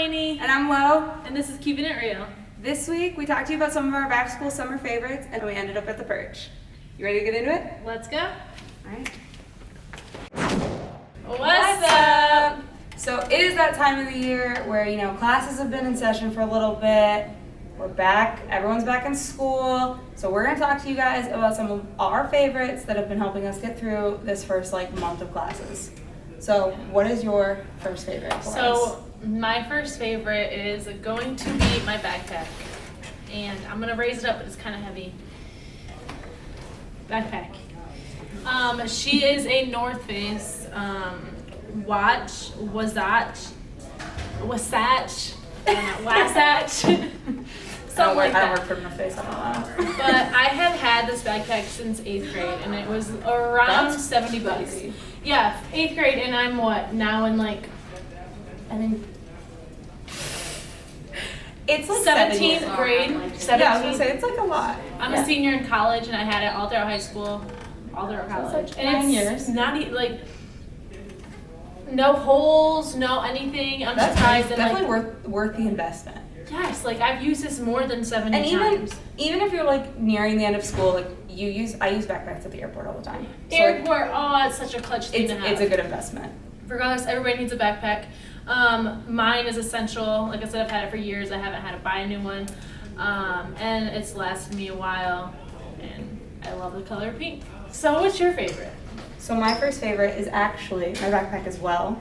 Lainey. And I'm Lo. And this is Keepin' It Real. This week we talked to you about some of our back to school summer favorites and we ended up at the Perch. You ready to get into it? Let's go. Alright. What's up? So it is that time of the year where, classes have been in session for a little bit. We're back, everyone's back in school. So we're gonna talk to you guys about some of our favorites that have been helping us get through this first month of classes. So what is your first favorite for us? So my first favorite is going to be my backpack. And I'm gonna raise it up, but it's kind of heavy. Backpack. She is a North Face Wasatch, something like that. I work for North Face, I don't know. But I have had this backpack since 8th grade, and it was around That's $70. crazy. Yeah, 8th grade, and I'm now in I think it's 17th grade. 17th. Yeah, I was gonna say it's a lot. I'm a senior in college, and I had it all throughout high school, all throughout college. Like and 9 it's years. not no holes, no anything. I'm surprised. That's definitely worth the investment. Yes, I've used this more than 70 and times. Even if you're nearing the end of school, I use backpacks at the airport all the time. So, Airport, it's such a clutch thing to have. It's a good investment. Regardless, everybody needs a backpack. Mine is essential. Like I said, I've had it for years. I haven't had to buy a new one. And it's lasted me a while. And I love the color pink. So what's your favorite? So my first favorite is actually my backpack as well.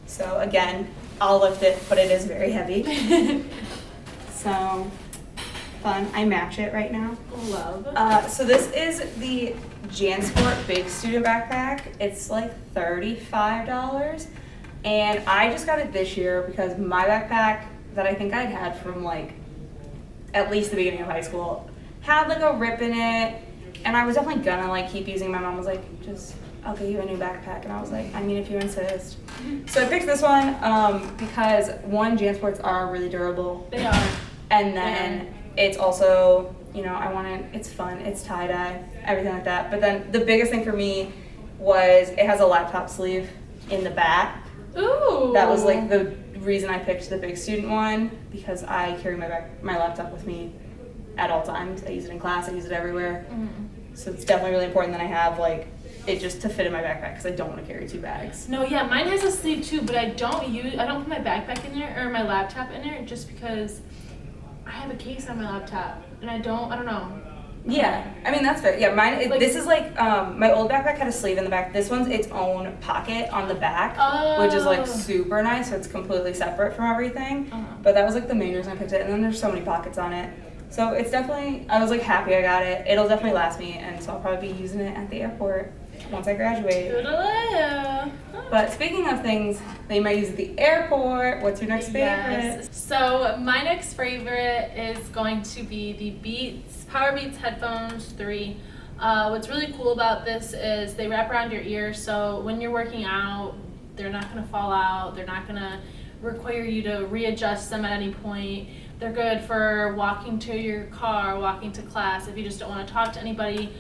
So again, I'll lift it, but it is very heavy. So fun. I match it right now. Love. So this is the JanSport Big Student Backpack. It's $35. And I just got it this year because my backpack that I think I'd had from at least the beginning of high school had a rip in it. And I was definitely gonna keep using it. My mom was I'll get you a new backpack. And I was if you insist. So I picked this one because one, JanSports are really durable. They are. And then it's also, it's fun, it's tie-dye, everything like that. But then the biggest thing for me was it has a laptop sleeve in the back. Ooh. That was the reason I picked the big student one, because I carry my laptop with me at all times. I use it in class, I use it everywhere. Mm-hmm. So it's definitely really important that I have it just to fit in my backpack because I don't want to carry 2 bags. No, yeah, mine has a sleeve too, but I don't put my backpack in there or my laptop in there just because I have a case on my laptop and I don't know. Yeah, that's fair. Yeah, mine, this is my old backpack had a sleeve in the back. This one's its own pocket on the back, which is super nice, so it's completely separate from everything. Uh-huh. But that was the main reason I picked it, and then there's so many pockets on it. So it's definitely, I was happy I got it. It'll definitely last me, and so I'll probably be using it at the airport once I graduate. Toodaloo. But speaking of things that you might use at the airport, what's your next favorite? Yes. So my next favorite is going to be the Power Beats Headphones 3. What's really cool about this is they wrap around your ear, so when you're working out, they're not going to fall out. They're not going to require you to readjust them at any point. They're good for walking to your car, walking to class, if you just don't want to talk to anybody.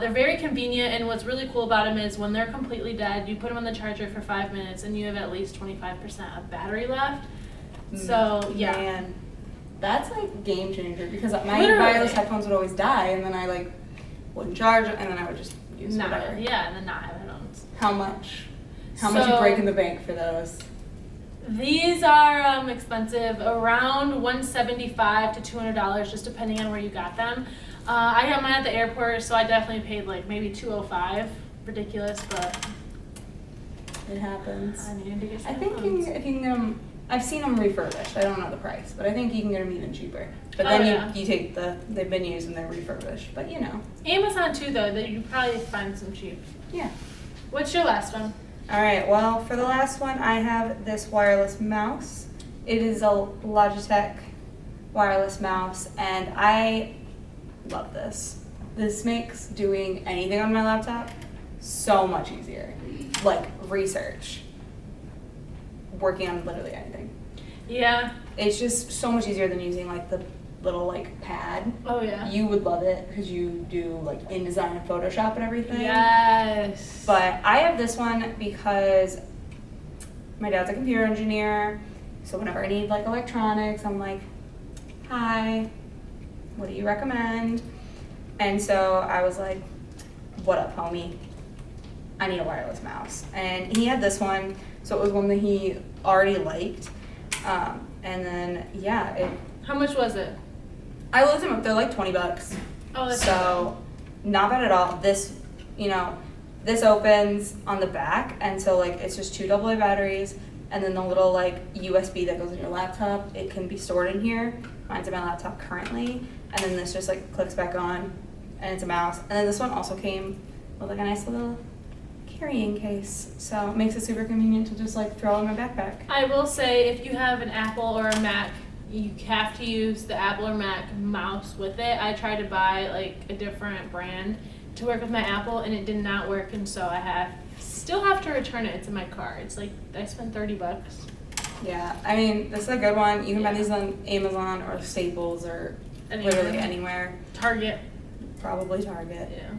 They're very convenient, and what's really cool about them is when they're completely dead, you put them on the charger for 5 minutes and you have at least 25% of battery left. So, yeah. Man, that's game changer, because my wireless headphones would always die, and then I wouldn't charge it, and then I would just use whatever. Yeah, and then not have headphones. How much you break in the bank for those? These are expensive, around $175 to $200, just depending on where you got them. I got mine at the airport, so I definitely paid maybe $205. Ridiculous, but it happens. I needed to get some I think if you can get them, I've seen them refurbished. I don't know the price, but I think you can get them even cheaper. But then you take they've been used and they're refurbished. But Amazon too, though. That you probably find some cheap. Yeah. What's your last one? All right. Well, for the last one, I have this wireless mouse. It is a Logitech wireless mouse, and I love this. This makes doing anything on my laptop so much easier. Research, working on literally anything. Yeah. It's just so much easier than using the little pad. Oh yeah. You would love it because you do InDesign and Photoshop and everything. Yes. But I have this one because my dad's a computer engineer, So whenever I need like electronics, I'm like, hi, what do you recommend? And so I was like, what up, homie? I need a wireless mouse. And he had this one, so it was one that he already liked. And then, yeah. How much was it? I looked them up, they're like $20. Oh, that's so not bad at all. This, this opens on the back, and so like it's just 2 AA batteries, and then the little like USB that goes in your laptop, it can be stored in here. Mine's in my laptop currently, and then this just like clicks back on, and it's a mouse. And then this one also came with like a nice little carrying case, so it makes it super convenient to just like throw in my backpack. I will say, if you have an Apple or a Mac, you have to use the Apple or Mac mouse with it. I tried to buy like a different brand to work with my Apple, and it did not work, and so I still have to return it. It's in my car. It's like I spent $30. Yeah, I mean, this is a good one. You can buy these on Amazon or Staples or literally anywhere. Target. Probably Target. Yeah.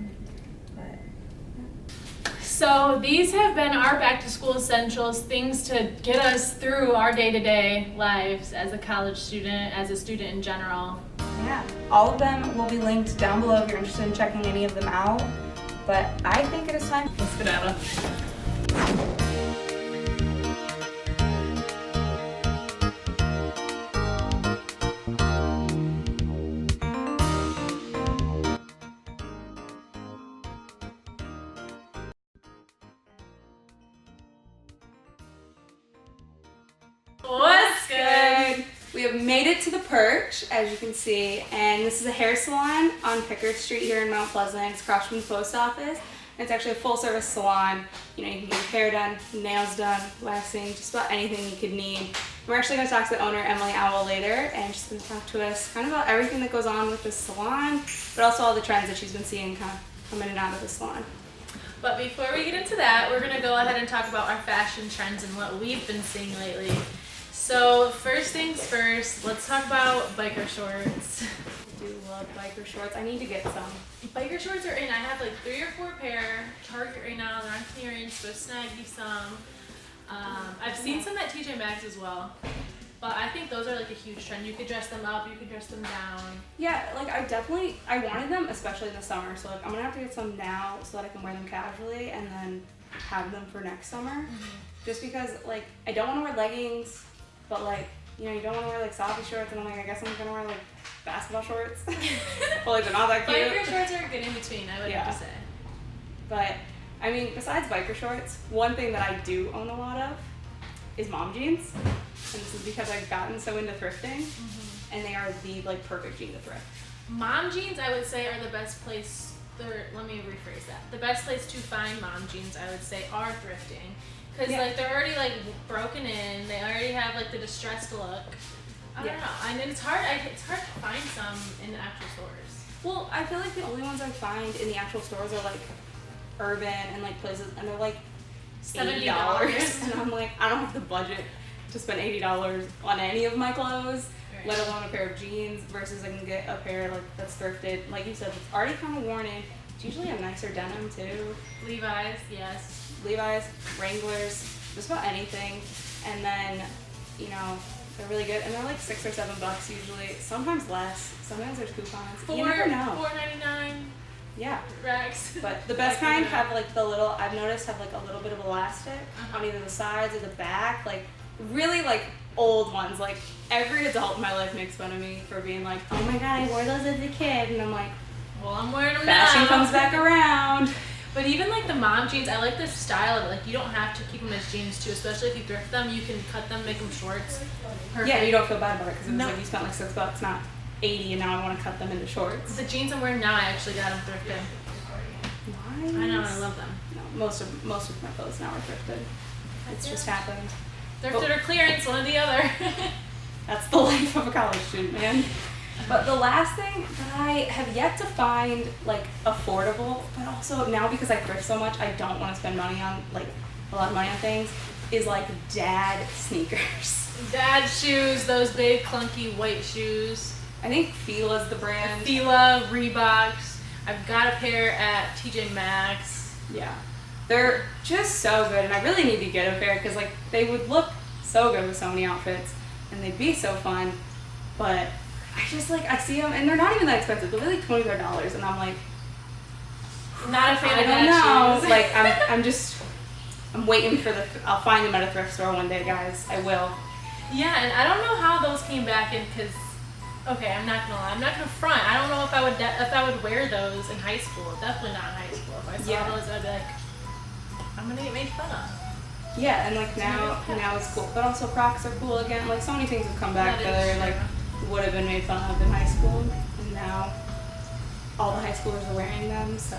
But So these have been our back to school essentials, things to get us through our day-to-day lives as a college student, as a student in general. yeah, all of them will be linked down below if you're interested in checking any of them out. But I think it is time. Let's get out of. What's good? We have made it to the Perch, as you can see, and this is a hair salon on Pickard Street here in Mount Pleasant. It's across from the post office. And it's actually a full-service salon. You can get your hair done, nails done, waxing, just about anything you could need. We're actually going to talk to the owner, Emily Owl, later, and she's going to talk to us kind of about everything that goes on with this salon, but also all the trends that she's been seeing kind of come in and out of the salon. But before we get into that, we're going to go ahead and talk about our fashion trends and what we've been seeing lately. So first things first, let's talk about biker shorts. I do love biker shorts. I need to get some. Biker shorts are in. I have like 3 or 4 pair. Target right now. They're on clearance. Go snag you some. I've seen some at TJ Maxx as well. But I think those are like a huge trend. You could dress them up. You could dress them down. Yeah, like I wanted them, especially in the summer. So like I'm gonna have to get some now so that I can wear them casually and then have them for next summer. Mm-hmm. Just because like I don't want to wear leggings, but like you don't want to wear like softy shorts, and I'm like I guess I'm gonna wear like basketball shorts. Well, like they're not that cute. Biker shorts are good in between, I would have to say. But I mean, besides biker shorts, one thing that I do own a lot of is mom jeans. And this is because I've gotten so into thrifting, and they are the like perfect jean to thrift. Mom jeans, I would say, are the best place. Let me rephrase that. The best place to find mom jeans, I would say, are thrifting, because like they're already like broken in. They already have like the distressed look. I don't know. I mean, it's hard. It's hard to find some in the actual stores. Well, I feel like the only ones I find in the actual stores are like urban and like places, and they're like $70, and I'm like, I don't have the budget to spend $80 on any of my clothes, let alone a pair of jeans, versus I can get a pair like that's thrifted, like you said, it's already kind of worn in. It's usually a nicer denim too. Levi's, yes. Levi's, Wranglers, just about anything, and then they're really good, and they're like $6 or $7 usually. Sometimes less. Sometimes there's coupons. You never know. $4.99. Yeah. Racks. But the best kind have like the little. I've noticed have like a little bit of elastic on either the sides or the back. Like really like old ones. Like every adult in my life makes fun of me for being like, oh my god, I wore those as a kid, and I'm like, well, I'm wearing them now. Fashion comes back around. But even like the mom jeans, I like the style of it. Like you don't have to keep them as jeans too, especially if you thrift them. You can cut them, make them shorts. Perfect. Yeah, you don't feel bad about it because it was like you spent like $6, not $80, and now I want to cut them into shorts. The jeans I'm wearing now, I actually got them thrifted. Nice. I know, I love them. No, most of my clothes now are thrifted. It's just happened. Thrifted or clearance, one or the other. That's the life of a college student, man. But the last thing that I have yet to find like affordable, but also now because I thrift so much, I don't want to spend money on like a lot of money on things, is like dad sneakers. Dad shoes, those big clunky white shoes. I think Fila's the brand. Fila, Reeboks. I've got a pair at TJ Maxx. Yeah. They're just so good, and I really need to get a pair because like they would look so good with so many outfits. and they'd be so fun, but I just like, I see them, and they're not even that expensive. They're like $25, and I'm like, Not a fan I of don't that know. shoes. Like, I'm waiting for I'll find them at a thrift store one day, guys. I will. Yeah, and I don't know how those came back in because, okay, I'm not gonna lie, I'm not gonna front. I don't know if I would wear those in high school. Definitely not in high school. If I saw those, I'd be like, I'm gonna get made fun of. Yeah, and like now it's cool, but also Crocs are cool again. Like so many things have come back that are like would have been made fun of in high school, and now all the high schoolers are wearing them. So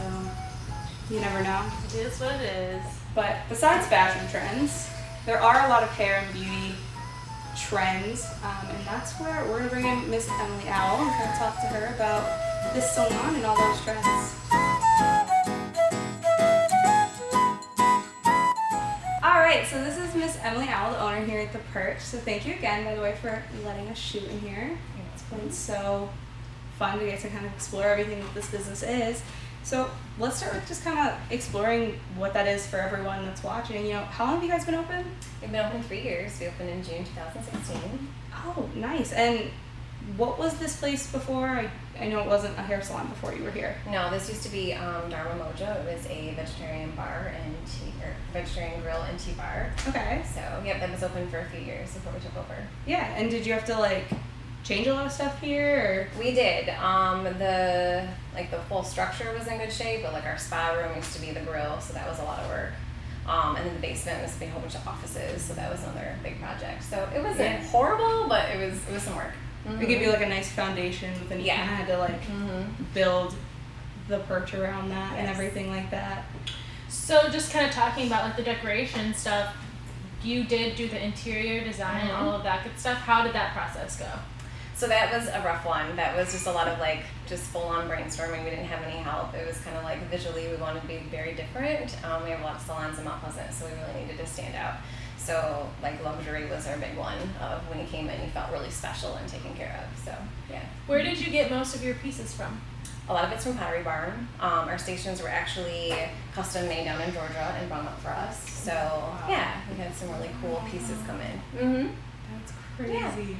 you never know. It is what it is. But besides fashion trends, there are a lot of hair and beauty trends, and that's where we're gonna bring in Miss Emily Owl and kind of talk to her about this salon and all those trends. Alright, so this is Miss Emily Owl, the owner here at the Perch. So thank you again, by the way, for letting us shoot in here. It's been so fun to get to kind of explore everything that this business is. So let's start with just kind of exploring what that is for everyone that's watching. You know, how long have you guys been open? We've been open 3 years. We opened in June 2016. Oh, nice. And what was this place before? I know it wasn't a hair salon before you were here. No, this used to be Dharma Mojo. It was a vegetarian bar and vegetarian grill and tea bar. Okay. So, yep, that was open for a few years before we took over. Yeah, and did you have to like change a lot of stuff here, or? We did. The full structure was in good shape, but like our spa room used to be the grill, so that was a lot of work. And then the basement was to be a whole bunch of offices, so that was another big project. So it wasn't horrible, but it was some work. They give you like a nice foundation, but then you kind of had to like build the Perch around that and everything like that. So just kind of talking about like the decoration stuff, you did do the interior design and all of that good stuff. How did that process go? So that was a rough one. That was just a lot of like just full-on brainstorming. We didn't have any help. It was kind of like visually we wanted to be very different. We have a lot of salons in Mount Pleasant, so we really needed to stand out. So like luxury was our big one of when you came in, you felt really special and taken care of. So yeah. Where did you get most of your pieces from? A lot of it's from Pottery Barn. Our stations were actually custom made down in Georgia and brought up for us. So yeah, we had some really cool pieces come in. That's crazy.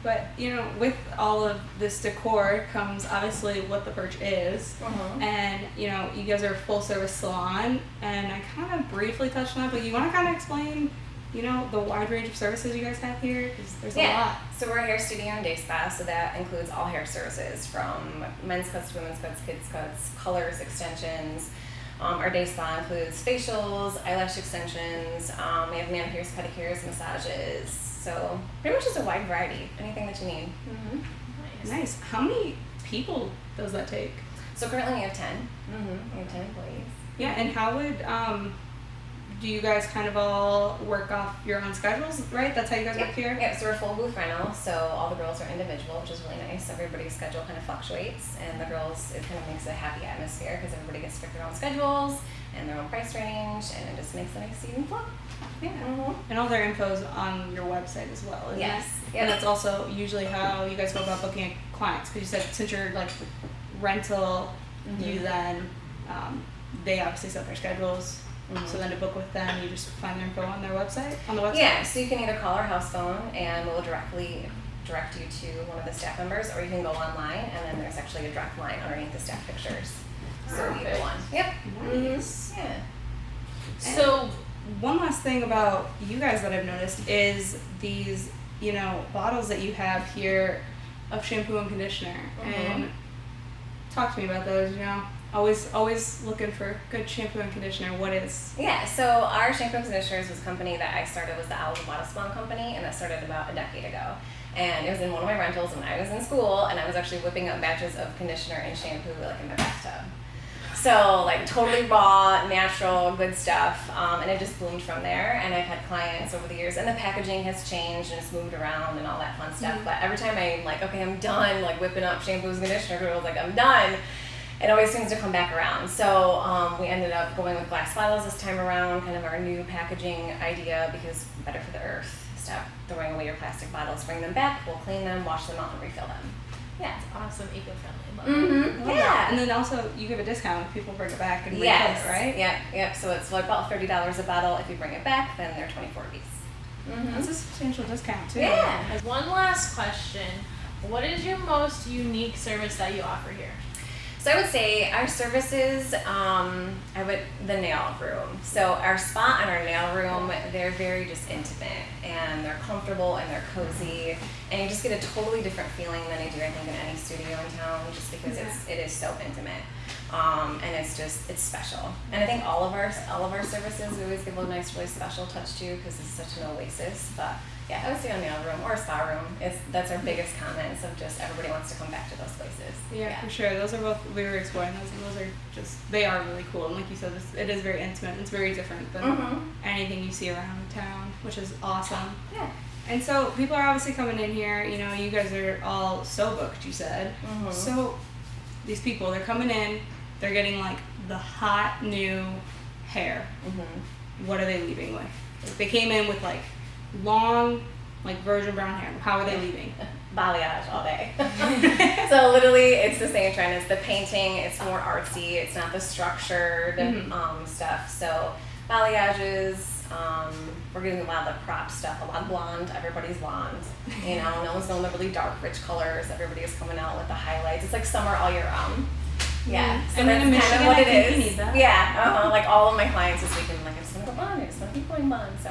But, you know, with all of this decor comes obviously what the Perch is. And, you know, you guys are a full service salon, and I kind of briefly touched on that, but you want to kind of explain, you know, the wide range of services you guys have here? Because there's a lot. So we're a hair studio and day spa, so that includes all hair services from men's cuts to women's cuts, kids cuts, colors, extensions. Our day spa includes facials, eyelash extensions, we have manicures, pedicures, massages. So pretty much just a wide variety, anything that you need. Nice. How many people does that take? So currently we have 10. We have 10 employees. Yeah, and how would, do you guys kind of all work off your own schedules, right? That's how you guys work here? Yeah, so we're full booth rental, so all the girls are individual, which is really nice. Everybody's schedule kind of fluctuates, and the girls, it kind of makes a happy atmosphere because everybody gets to pick their own schedules and their own price range, and it just makes the nice even flow. Yeah. And all their info's on your website as well, isn't Yes. it? And that's also usually how you guys go about booking clients, because you said since you're like rental, you then, they obviously set their schedules. So then to book with them, you just find their info on their website, on the website? Yeah, so you can either call our house phone and we'll directly direct you to one of the staff members, or you can go online and then there's actually a direct line underneath the staff pictures. So either one. Yep. Nice. Yeah. So one last thing about you guys that I've noticed is these, you know, bottles that you have here of shampoo and conditioner. And talk to me about those, you know. Always looking for good shampoo and conditioner. What is? Yeah, so our shampoo and conditioners was a company that I started, was the Owl Bottle Spawn company, and that started about a decade ago. And it was in one of my rentals when I was in school, and I was actually whipping up batches of conditioner and shampoo like in my bathtub. So like totally raw, natural, good stuff, and it just bloomed from there. And I've had clients over the years, and the packaging has changed and it's moved around and all that fun stuff. But every time I'm like, okay, I'm done, like whipping up shampoos and conditioner, like I'm done. It always seems to come back around. So we ended up going with glass bottles this time around, kind of our new packaging idea, because better for the earth. Stop throwing away your plastic bottles, bring them back, we'll clean them, wash them out, and refill them. Yeah. It's awesome, eco-friendly. Yeah. And then also you give a discount if people bring it back and refill it, right? Yep. So it's like about $30 a bottle. If you bring it back, then they're 24 apiece. That's a substantial discount too. Yeah. One last question. What is your most unique service that you offer here? So I would say our services, the nail room. So our spa and our nail room, they're very just intimate and they're comfortable and they're cozy, and you just get a totally different feeling than you do, I think, in any studio in town, just because it is so intimate. And it's special. And I think all of our services, we always give a nice, really special touch to, because it's such an oasis. But yeah, I would say a nail room or a spa room. That's our biggest comments of just everybody wants to come back to those places. Yeah, for sure. Those are both, we were exploring those, and those are just, they are really cool. And like you said, it is very intimate. It's very different than anything you see around town, which is awesome. Yeah. And so people are obviously coming in here, you know, you guys are all so booked, you said. So these people, they're coming in, they're getting like the hot new hair. What are they leaving with? If they came in with like long, like virgin brown hair, how are they leaving? Balayage all day. So literally, it's the same trend as the painting. It's more artsy. It's not the structured stuff. So balayages. We're getting a lot of the crop stuff. A lot of blonde. Everybody's blonde. You know, no one's going the really dark, rich colors. Everybody is coming out with the highlights. It's like summer all year round. Yeah, so and that's in Michigan, kind of what I it think is. you need that. Yeah, like all of my clients this weekend, like I just want to go blonde. I just want to keep going blonde. So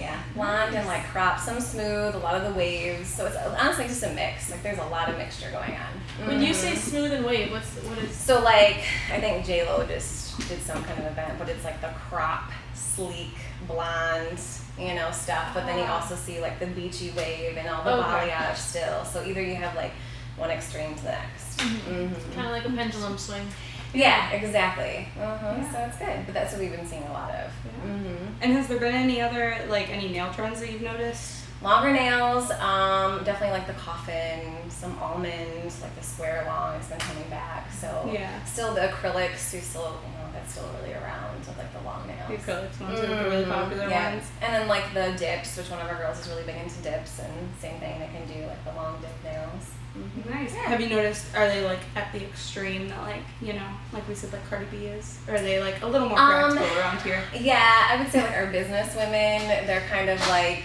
yeah, blonde and like crop, some smooth, a lot of the waves. So it's honestly just a mix. Like there's a lot of mixture going on. When you say smooth and wave, what is? So like I think J-Lo just did some kind of event, but it's like the crop, sleek, blonde, you know, stuff. But then you also see like the beachy wave and all the balayage still. So either you have like one extreme to the next. Kind of like a pendulum swing. Yeah, exactly. So it's good, but that's what we've been seeing a lot of. And has there been any other, like, any nail trends that you've noticed? Longer nails, definitely like the coffin, some almonds, like the square long has been coming back. So still the acrylics, that's still really around, so like the long nails. The acrylics ones are the really popular ones. And then like the dips, which one of our girls is really big into dips, and same thing, they can do like the long dip nails. Nice. Yeah. Have you noticed, are they like at the extreme that like, you know, like we said, like Cardi B is? Or are they like a little more practical around here? Yeah, I would say like our business women, they're kind of like,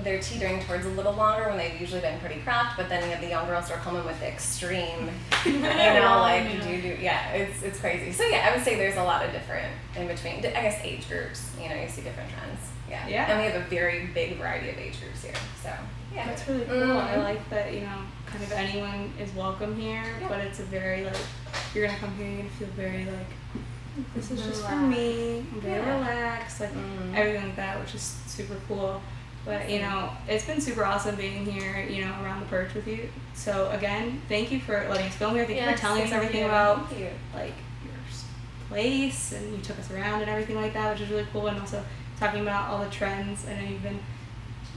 they're teetering towards a little longer when they've usually been pretty cropped, but then you have the young girls who are coming with the extreme, you know, like it's crazy. So yeah, I would say there's a lot of different in between, I guess, age groups, you know, you see different trends. Yeah. And we have a very big variety of age groups here, so yeah. That's really cool. I like that, you know, kind of anyone is welcome here, but it's a very like, you're gonna come here, you're gonna feel very like, this is just for me, I'm very relaxed, like everything like that, which is super cool. But you know, it's been super awesome being here, you know, around the Perch with you. So again, thank you for letting us film here. Thank you for telling us everything about like your place, and you took us around and everything like that, which is really cool. And also talking about all the trends. I know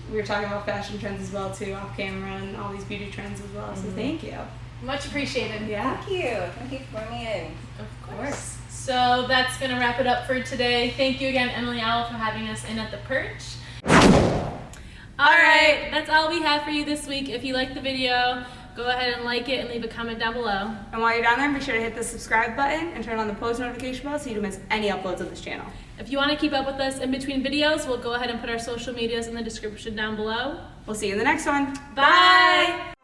we were talking about fashion trends as well too, off camera, and all these beauty trends as well. So thank you. Much appreciated. Yeah. Thank you. Thank you for bringing me in. Of course. So that's going to wrap it up for today. Thank you again, Emily Owl, for having us in at the Perch. Alright, that's all we have for you this week. If you liked the video, go ahead and like it and leave a comment down below. And while you're down there, be sure to hit the subscribe button and turn on the post notification bell so you don't miss any uploads of this channel. If you want to keep up with us in between videos, we'll go ahead and put our social medias in the description down below. We'll see you in the next one. Bye!